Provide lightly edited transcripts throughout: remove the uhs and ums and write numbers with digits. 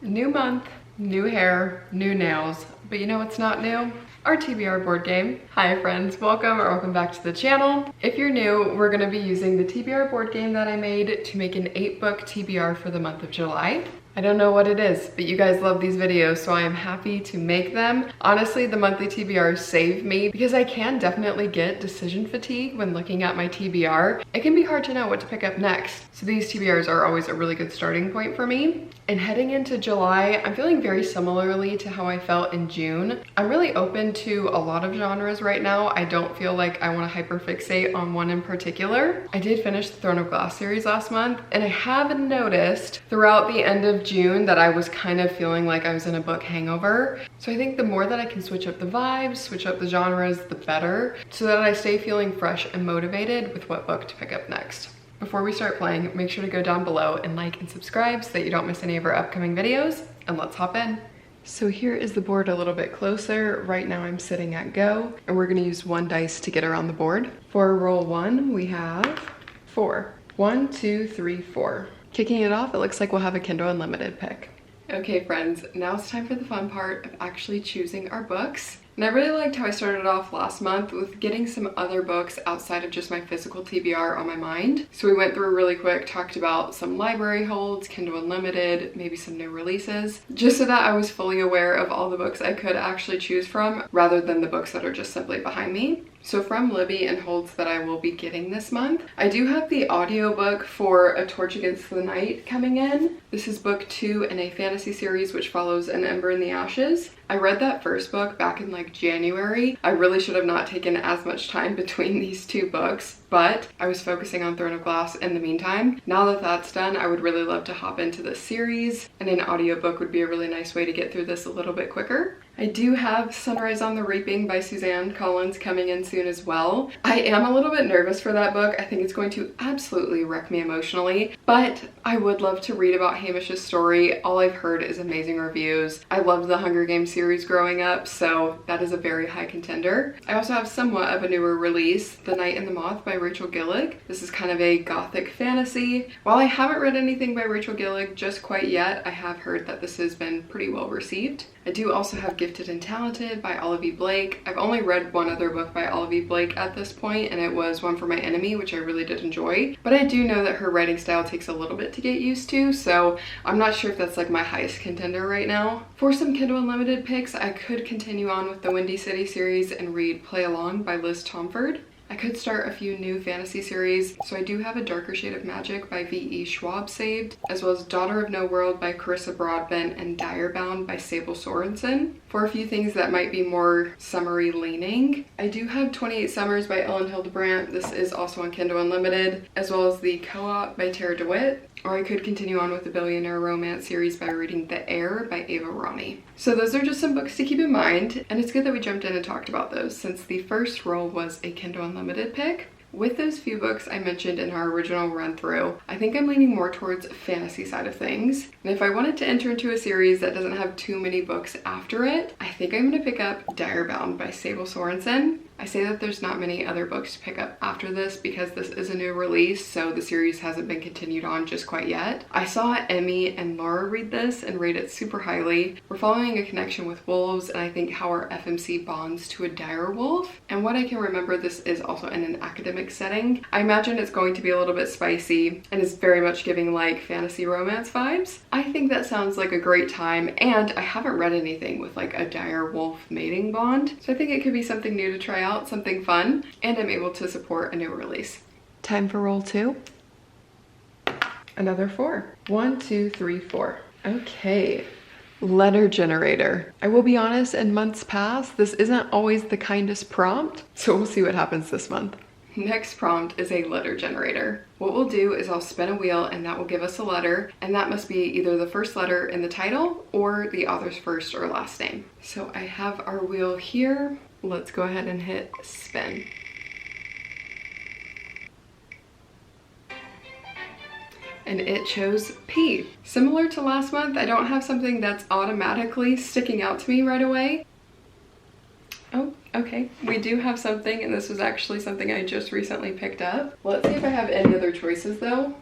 New month, new hair, new nails, but you know what's not new? Our TBR board game. Hi friends, welcome back to the channel. If you're new, we're gonna be using the TBR board game that I made to make an 8-book TBR for the month of July. I don't know what it is, but you guys love these videos, so I am happy to make them. Honestly, the monthly TBRs save me because I can definitely get decision fatigue when looking at my TBR. It can be hard to know what to pick up next. So these TBRs are always a really good starting point for me. And heading into July, I'm feeling very similarly to how I felt in June. I'm really open to a lot of genres right now. I don't feel like I want to hyperfixate on one in particular. I did finish the Throne of Glass series last month, and I have noticed throughout the end of June that I was kind of feeling like I was in a book hangover. So I think the more that I can switch up the vibes, switch up the genres, the better, so that I stay feeling fresh and motivated with what book to pick up next. Before we start playing, make sure to go down below and like and subscribe so that you don't miss any of our upcoming videos, and let's hop in. So here is the board a little bit closer. Right now I'm sitting at go, and we're gonna use 1 dice to get around the board. For roll 1, we have 4. 1, 2, 3, 4. Kicking it off, it looks like we'll have a Kindle Unlimited pick. Okay friends, now it's time for the fun part of actually choosing our books. And I really liked how I started off last month with getting some other books outside of just my physical TBR on my mind. So we went through really quick, talked about some library holds, Kindle Unlimited, maybe some new releases, just so that I was fully aware of all the books I could actually choose from rather than the books that are just simply behind me. So from Libby and holds that I will be getting this month, I do have the audiobook for A Torch Against the Night coming in. This is book 2 in a fantasy series which follows An Ember in the Ashes. I read that first book back in like January. I really should have not taken as much time between these two books, but I was focusing on Throne of Glass in the meantime. Now that that's done, I would really love to hop into this series, and an audiobook would be a really nice way to get through this a little bit quicker. I do have Sunrise on the Reaping by Suzanne Collins coming in soon as well. I am a little bit nervous for that book. I think it's going to absolutely wreck me emotionally, but I would love to read about Hamish's story. All I've heard is amazing reviews. I loved the Hunger Games series growing up, so that is a very high contender. I also have somewhat of a newer release, The Night and the Moth by Rachel Gillig. This is kind of a gothic fantasy. While I haven't read anything by Rachel Gillig just quite yet, I have heard that this has been pretty well received. I do also have Gifted and Talented by Olive E. Blake. I've only read one other book by Olive E. Blake at this point, and it was One for My Enemy, which I really did enjoy. But I do know that her writing style takes a little bit to get used to, so I'm not sure if that's like my highest contender right now. For some Kindle Unlimited picks, I could continue on with the Windy City series and read Play Along by Liz Tomford. I could start a few new fantasy series, so I do have A Darker Shade of Magic by V.E. Schwab saved, as well as Daughter of No World by Carissa Broadbent and Direbound by Sable Sorensen. For a few things that might be more summery leaning, I do have 28 Summers by Ellen Hildebrandt. This is also on Kindle Unlimited, as well as The Co-op by Tarah DeWitt. Or I could continue on with the Billionaire Romance series by reading The Heir by Ava Ronnie. So those are just some books to keep in mind, and it's good that we jumped in and talked about those since the first roll was a Kindle Unlimited pick. With those few books I mentioned in our original run through, I think I'm leaning more towards fantasy side of things. And if I wanted to enter into a series that doesn't have too many books after it, I think I'm gonna pick up Direbound by Sable Sorensen. I say that there's not many other books to pick up after this because this is a new release, so the series hasn't been continued on just quite yet. I saw Emmy and Laura read this and rate it super highly. We're following a connection with wolves, and I think how our FMC bonds to a dire wolf. And what I can remember, this is also in an academic setting. I imagine it's going to be a little bit spicy and is very much giving like fantasy romance vibes. I think that sounds like a great time, and I haven't read anything with like a dire wolf mating bond, so I think it could be something new to try out, something fun, and I'm able to support a new release. Time for roll 2. Another 4. 1, 2, 3, 4. Okay. Letter generator. I will be honest, in months past, this isn't always the kindest prompt, so we'll see what happens this month. Next prompt is a letter generator. What we'll do is I'll spin a wheel and that will give us a letter, and that must be either the first letter in the title or the author's first or last name. So I have our wheel here. Let's go ahead and hit spin. And it chose P. Similar to last month, I don't have something that's automatically sticking out to me right away. Oh, okay. We do have something, and this was actually something I just recently picked up. Let's see if I have any other choices though.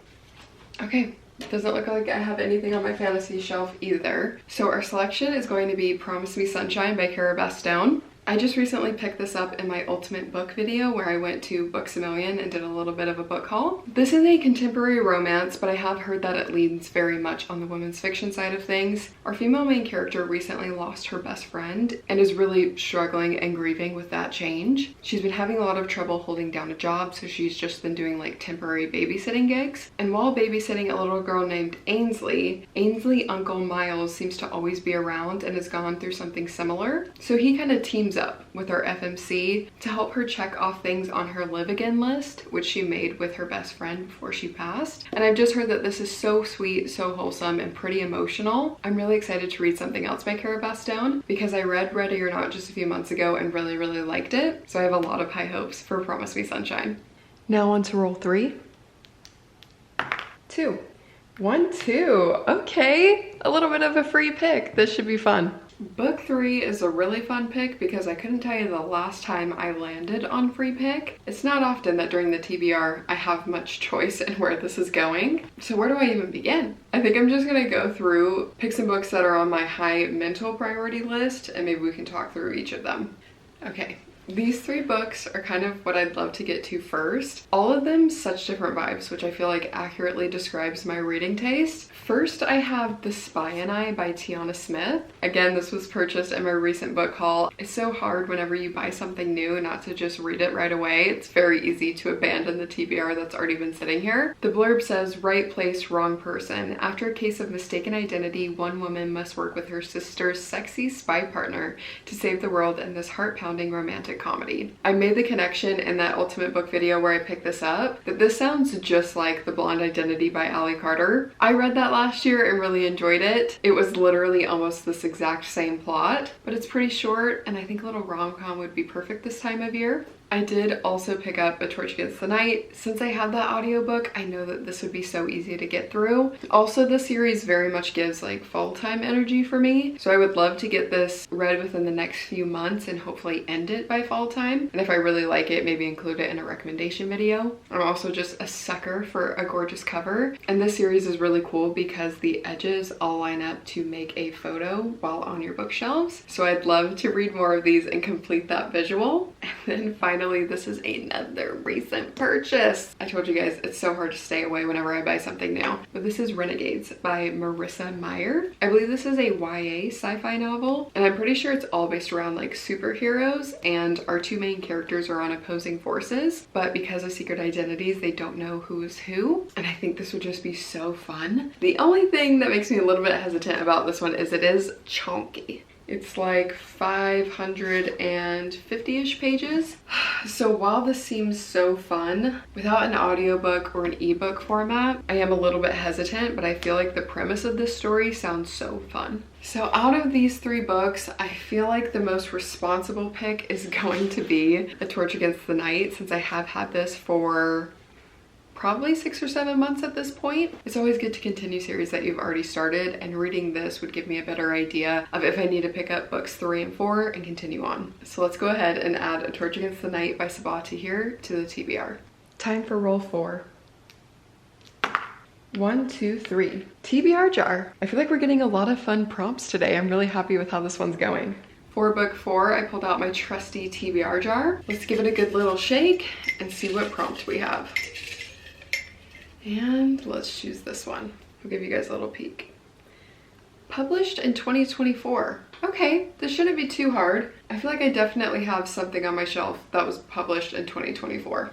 Okay, Doesn't look like I have anything on my fantasy shelf either. So our selection is going to be Promise Me Sunshine by Cara Bastone. I just recently picked this up in my ultimate book video where I went to Books A Million and did a little bit of a book haul. This is a contemporary romance, but I have heard that it leans very much on the women's fiction side of things. Our female main character recently lost her best friend and is really struggling and grieving with that change. She's been having a lot of trouble holding down a job, so she's just been doing like temporary babysitting gigs. And while babysitting a little girl named Ainsley, Uncle Miles seems to always be around and has gone through something similar. So he kind of teams up with our FMC to help her check off things on her live again list, which she made with her best friend before she passed. And I've just heard that this is so sweet, so wholesome, and pretty emotional. I'm really excited to read something else by Cara Bastone because I read Ready or Not just a few months ago and really liked it. So I have a lot of high hopes for Promise Me Sunshine. Now on to roll 3, 2, 1, 2. Okay, a little bit of a free pick. This should be fun. Book 3 is a really fun pick because I couldn't tell you the last time I landed on free pick. It's not often that during the TBR I have much choice in where this is going. So where do I even begin? I think I'm just gonna go through, pick some books that are on my high mental priority list, and maybe we can talk through each of them. Okay. These 3 books are kind of what I'd love to get to first. All of them such different vibes, which I feel like accurately describes my reading taste. First, I have The Spy and I by Tiana Smith. Again, this was purchased in my recent book haul. It's so hard whenever you buy something new not to just read it right away. It's very easy to abandon the TBR that's already been sitting here. The blurb says, right place, wrong person. After a case of mistaken identity, one woman must work with her sister's sexy spy partner to save the world in this heart-pounding romantic comedy. I made the connection in that ultimate book video where I picked this up that this sounds just like The Blonde Identity by Ali Carter. I read that last year and really enjoyed it. It was literally almost this exact same plot, but it's pretty short and I think a little rom-com would be perfect this time of year. I did also pick up A Torch Against the Night. Since I have that audiobook, I know that this would be so easy to get through. Also, the series very much gives like fall time energy for me. So I would love to get this read within the next few months and hopefully end it by fall time. And if I really like it, maybe include it in a recommendation video. I'm also just a sucker for a gorgeous cover. And this series is really cool because the edges all line up to make a photo while on your bookshelves. So I'd love to read more of these and complete that visual. And then finally, this is another recent purchase. I told you guys it's so hard to stay away whenever I buy something new. But this is Renegades by Marissa Meyer. I believe this is a YA sci-fi novel, and I'm pretty sure it's all based around like superheroes, and our 2 main characters are on opposing forces, but because of secret identities, they don't know who is who. And I think this would just be so fun. The only thing that makes me a little bit hesitant about this one is it is chunky. It's like 550-ish pages. So while this seems so fun, without an audiobook or an ebook format, I am a little bit hesitant, but I feel like the premise of this story sounds so fun. So out of these 3 books, I feel like the most responsible pick is going to be A Torch Against the Night, since I have had this for probably 6 or 7 months at this point. It's always good to continue series that you've already started, and reading this would give me a better idea of if I need to pick up books 3 and 4 and continue on. So let's go ahead and add A Torch Against the Night by Sabaa Tahir to the TBR. Time for roll 4. 1, 2, 3. TBR jar. I feel like we're getting a lot of fun prompts today. I'm really happy with how this one's going. For book 4, I pulled out my trusty TBR jar. Let's give it a good little shake and see what prompt we have. And let's choose this one. I'll give you guys a little peek. Published in 2024. Okay, this shouldn't be too hard. I feel like I definitely have something on my shelf that was published in 2024.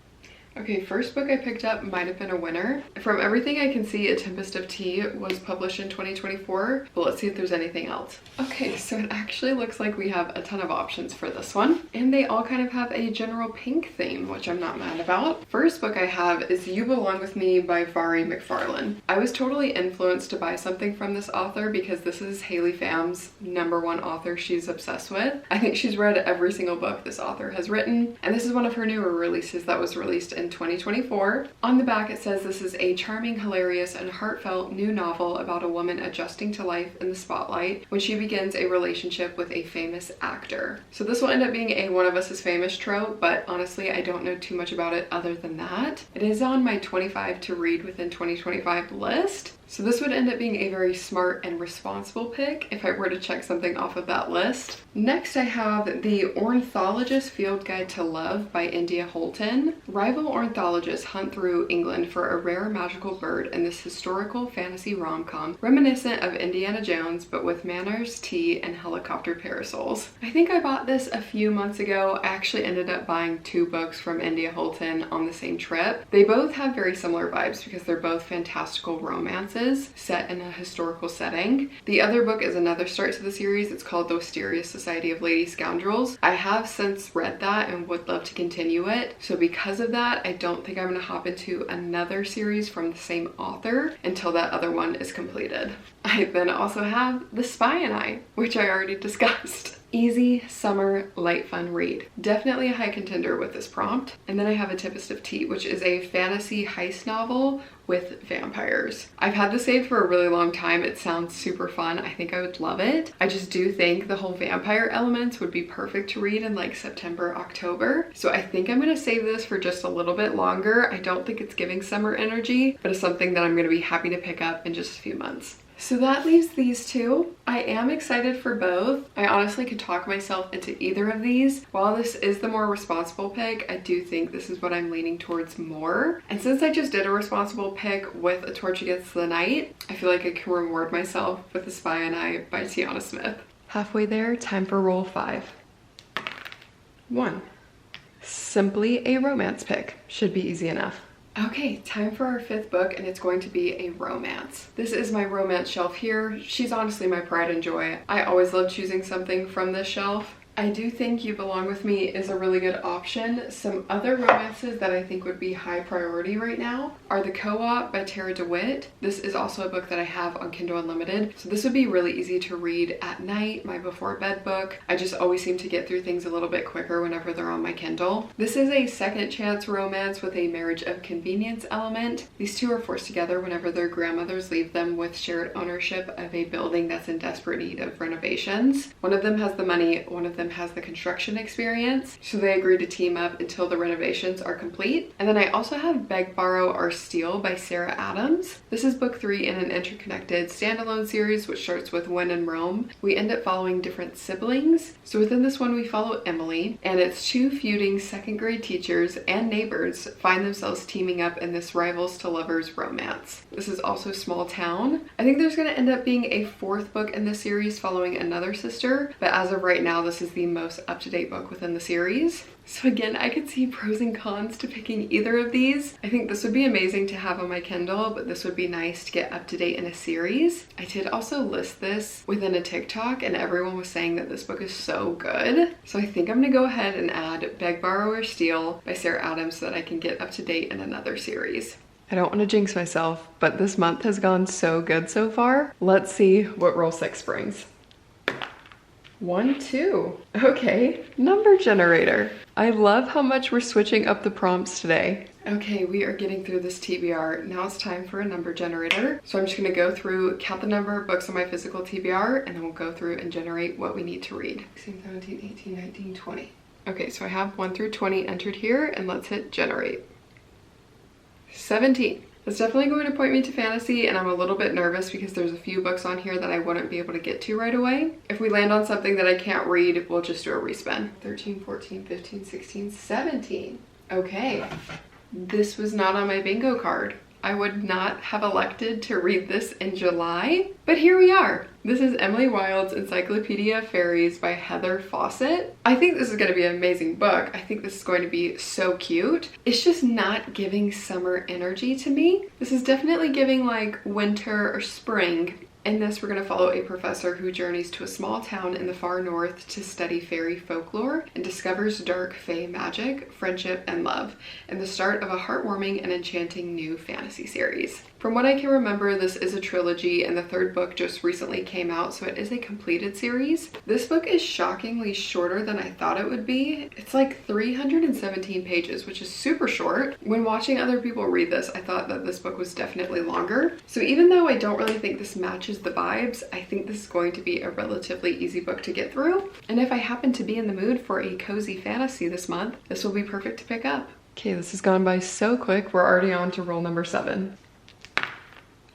Okay, first book I picked up might have been a winner. From everything I can see, A Tempest of Tea was published in 2024, but let's see if there's anything else. Okay, so it actually looks like we have a ton of options for this one, and they all kind of have a general pink theme, which I'm not mad about. First book I have is You Belong With Me by Vari McFarlane. I was totally influenced to buy something from this author because this is Haley Pham's #1 author she's obsessed with. I think she's read every single book this author has written, and this is one of her newer releases that was released in 2024. On the back it says this is a charming, hilarious, and heartfelt new novel about a woman adjusting to life in the spotlight when she begins a relationship with a famous actor. So this will end up being a One of Us is Famous trope, but honestly I don't know too much about it other than that. It is on my 25 to read within 2025 list, So this would end up being a very smart and responsible pick if I were to check something off of that list. Next, I have The Ornithologist Field Guide to Love by India Holton. Rival ornithologists hunt through England for a rare magical bird in this historical fantasy rom-com reminiscent of Indiana Jones, but with manners, tea, and helicopter parasols. I think I bought this a few months ago. I actually ended up buying 2 books from India Holton on the same trip. They both have very similar vibes because they're both fantastical romances set in a historical setting. The other book is another start to the series. It's called The Wisteria Society of Lady Scoundrels. I have since read that and would love to continue it. So because of that, I don't think I'm going to hop into another series from the same author until that other one is completed. I then also have The Spy and I, which I already discussed. Easy, summer, light, fun read. Definitely a high contender with this prompt. And then I have A Tempest of Tea, which is a fantasy heist novel with vampires. I've had this saved for a really long time. It sounds super fun. I think I would love it. I just do think the whole vampire elements would be perfect to read in like September, October. So I think I'm gonna save this for just a little bit longer. I don't think it's giving summer energy, but it's something that I'm gonna be happy to pick up in just a few months. So that leaves these 2. I am excited for both. I honestly could talk myself into either of these. While this is the more responsible pick, I do think this is what I'm leaning towards more. And since I just did a responsible pick with A Torch Against the Night, I feel like I can reward myself with The Spy and I by Tiana Smith. Halfway there, time for roll 5. 1. Simply a romance pick. Should be easy enough. Okay, time for our 5th book, and it's going to be a romance. This is my romance shelf here. She's honestly my pride and joy. I always love choosing something from this shelf. I do think You Belong With Me is a really good option. Some other romances that I think would be high priority right now are The Co-op by Tarah DeWitt. This is also a book that I have on Kindle Unlimited, so this would be really easy to read at night, my before bed book. I just always seem to get through things a little bit quicker whenever they're on my Kindle. This is a second chance romance with a marriage of convenience element. These 2 are forced together whenever their grandmothers leave them with shared ownership of a building that's in desperate need of renovations. One of them has the money, one of them has the construction experience, so they agree to team up until the renovations are complete. And then I also have Beg, Borrow, or Steal by Sarah Adams. This is book 3 in an interconnected standalone series which starts with When in Rome. We end up following different siblings. So within this one we follow Emily, and it's 2 feuding 2nd grade teachers and neighbors find themselves teaming up in this rivals to lovers romance. This is also small town. I think there's going to end up being a 4th book in this series following another sister, but as of right now this is the most up-to-date book within the series. So again, I could see pros and cons to picking either of these. I think this would be amazing to have on my Kindle, but this would be nice to get up to date in a series. I did also list this within a TikTok and everyone was saying that this book is so good. So I think I'm gonna go ahead and add Beg, Borrow, or Steal by Sarah Adams so that I can get up to date in another series. I don't want to jinx myself, but this month has gone so good so far. Let's see what roll 6 brings. 1, 2. Okay, number generator. I love how much we're switching up the prompts today. Okay, we are getting through this TBR. Now it's time for a number generator. So I'm just gonna go through, count the number of books on my physical TBR, and then we'll go through and generate what we need to read. 16, 17, 18, 19, 20. Okay, so I have 1 through 20 entered here, and let's hit generate. 17. That's definitely going to point me to fantasy, and I'm a little bit nervous because there's a few books on here that I wouldn't be able to get to right away. If we land on something that I can't read, we'll just do a respin. 13, 14, 15, 16, 17. Okay, this was not on my bingo card. I would not have elected to read this in July, but here we are. This is Emily Wilde's Encyclopedia of Faeries by Heather Fawcett. I think this is going to be an amazing book. I think this is going to be so cute. It's just not giving summer energy to me. This is definitely giving like winter or spring. In this, we're going to follow a professor who journeys to a small town in the far north to study fairy folklore and discovers dark fae magic, friendship, and love, and the start of a heartwarming and enchanting new fantasy series. From what I can remember, this is a trilogy, and the 3rd book just recently came out, so it is a completed series. This book is shockingly shorter than I thought it would be. It's like 317 pages, which is super short. When watching other people read this, I thought that this book was definitely longer. So even though I don't really think this matches the vibes, I think this is going to be a relatively easy book to get through. And if I happen to be in the mood for a cozy fantasy this month, this will be perfect to pick up. Okay, this has gone by so quick. We're already on to roll number 7.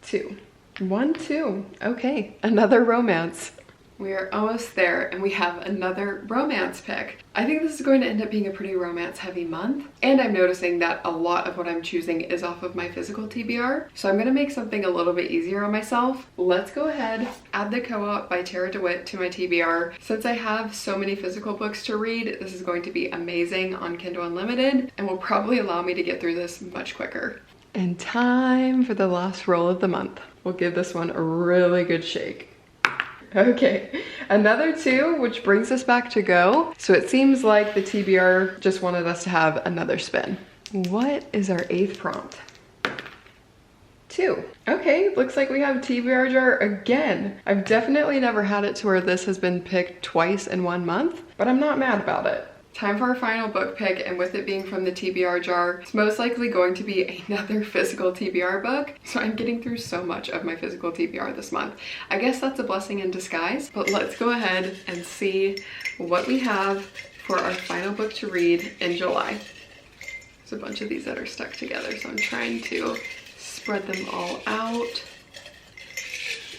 2. 1, 2. Okay, another romance. We are almost there and we have another romance pick. I think this is going to end up being a pretty romance heavy month, and I'm noticing that a lot of what I'm choosing is off of my physical TBR, so I'm going to make something a little bit easier on myself. Let's go ahead, add the co-op by Tarah DeWitt to my TBR. Since I have so many physical books to read, this is going to be amazing on Kindle Unlimited and will probably allow me to get through this much quicker. And time for the last roll of the month. We'll give this one a really good shake. Okay, another 2, which brings us back to go. So it seems like the TBR just wanted us to have another spin. What is our 8th prompt? 2. Okay, looks like we have TBR jar again. I've definitely never had it to where this has been picked twice in 1 month, but I'm not mad about it. Time for our final book pick, and with it being from the TBR jar, it's most likely going to be another physical TBR book. So I'm getting through so much of my physical TBR this month. I guess that's a blessing in disguise, but let's go ahead and see what we have for our final book to read in July. There's a bunch of these that are stuck together, so I'm trying to spread them all out.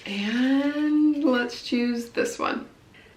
And let's choose this one.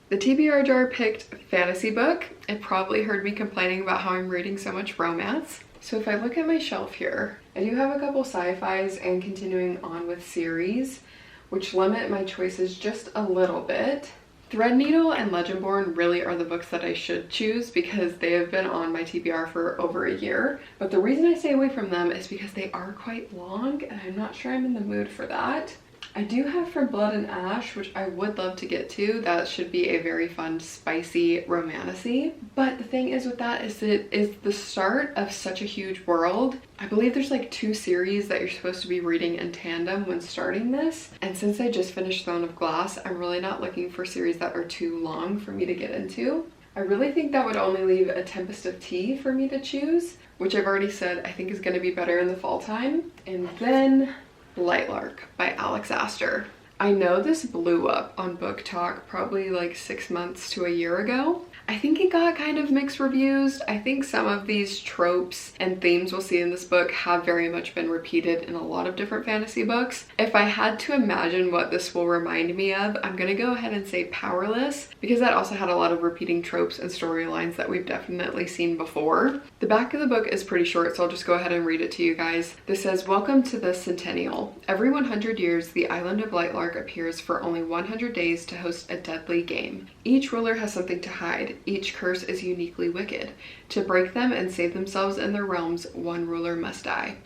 The TBR jar picked fantasy book. It probably heard me complaining about how I'm reading so much romance. So if I look at my shelf here, I do have a couple sci-fis and continuing on with series, which limit my choices just a little bit. Threadneedle and Legendborn really are the books that I should choose because they have been on my TBR for over a year. But the reason I stay away from them is because they are quite long and I'm not sure I'm in the mood for that. I do have From Blood and Ash, which I would love to get to. That should be a very fun, spicy romantasy. But the thing is with that is that it is the start of such a huge world. I believe there's like 2 series that you're supposed to be reading in tandem when starting this. And since I just finished Throne of Glass, I'm really not looking for series that are too long for me to get into. I really think that would only leave A Tempest of Tea for me to choose, which I've already said I think is going to be better in the fall time. And then Lightlark by Aster. I know this blew up on Book Talk probably like 6 months to a year ago. I think it got kind of mixed reviews. I think some of these tropes and themes we'll see in this book have very much been repeated in a lot of different fantasy books. If I had to imagine what this will remind me of, I'm gonna go ahead and say Powerless, because that also had a lot of repeating tropes and storylines that we've definitely seen before. The back of the book is pretty short, so I'll just go ahead and read it to you guys. This says, "Welcome to the Centennial. Every 100 years, the island of Lightlark appears for only 100 days to host a deadly game. Each ruler has something to hide. Each curse is uniquely wicked. To break them and save themselves and their realms, one ruler must die.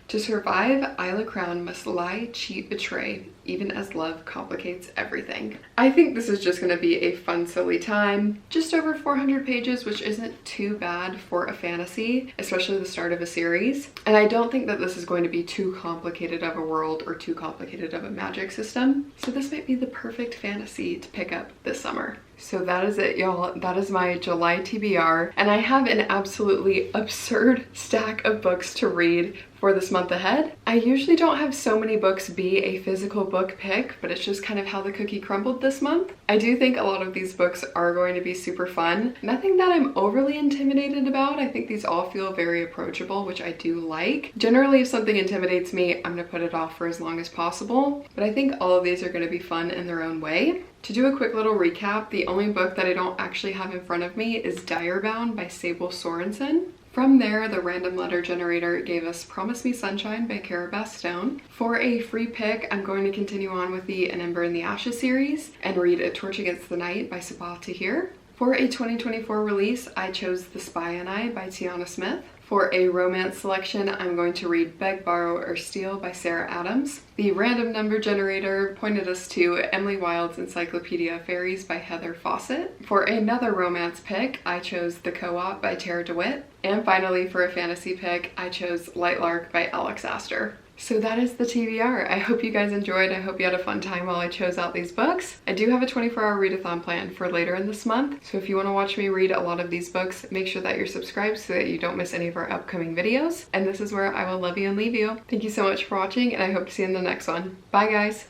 To survive, Isla Crown must lie, cheat, betray, even as love complicates everything." I think this is just going to be a fun, silly time. Just over 400 pages, which isn't too bad for a fantasy, especially the start of a series. And I don't think that this is going to be too complicated of a world or too complicated of a magic system. So this might be the perfect fantasy to pick up this summer. So that is it, y'all. That is my July TBR. And I have an absolutely absurd stack of books to read for this month ahead. I usually don't have so many books be a physical book pick, but it's just kind of how the cookie crumbled this month. I do think a lot of these books are going to be super fun. Nothing that I'm overly intimidated about. I think these all feel very approachable, which I do like. Generally, if something intimidates me, I'm gonna put it off for as long as possible. But I think all of these are gonna be fun in their own way. To do a quick little recap, the only book that I don't actually have in front of me is Direbound by Sable Sorensen. From there, the random letter generator gave us Promise Me Sunshine by Cara Bastone. For a free pick, I'm going to continue on with the An Ember in the Ashes series and read A Torch Against the Night by Sabaa Tahir. For a 2024 release, I chose The Spy and I by Tiana Smith. For a romance selection, I'm going to read Beg, Borrow, or Steal by Sarah Adams. The random number generator pointed us to Emily Wilde's Encyclopedia Faeries by Heather Fawcett. For another romance pick, I chose The Co-op by Tarah DeWitt. And finally, for a fantasy pick, I chose Lightlark by Aster. So that is the TBR. I hope you guys enjoyed. I hope you had a fun time while I chose out these books. I do have a 24-hour readathon plan for later in this month. So if you want to watch me read a lot of these books, make sure that you're subscribed so that you don't miss any of our upcoming videos. And this is where I will love you and leave you. Thank you so much for watching, and I hope to see you in the next one. Bye, guys.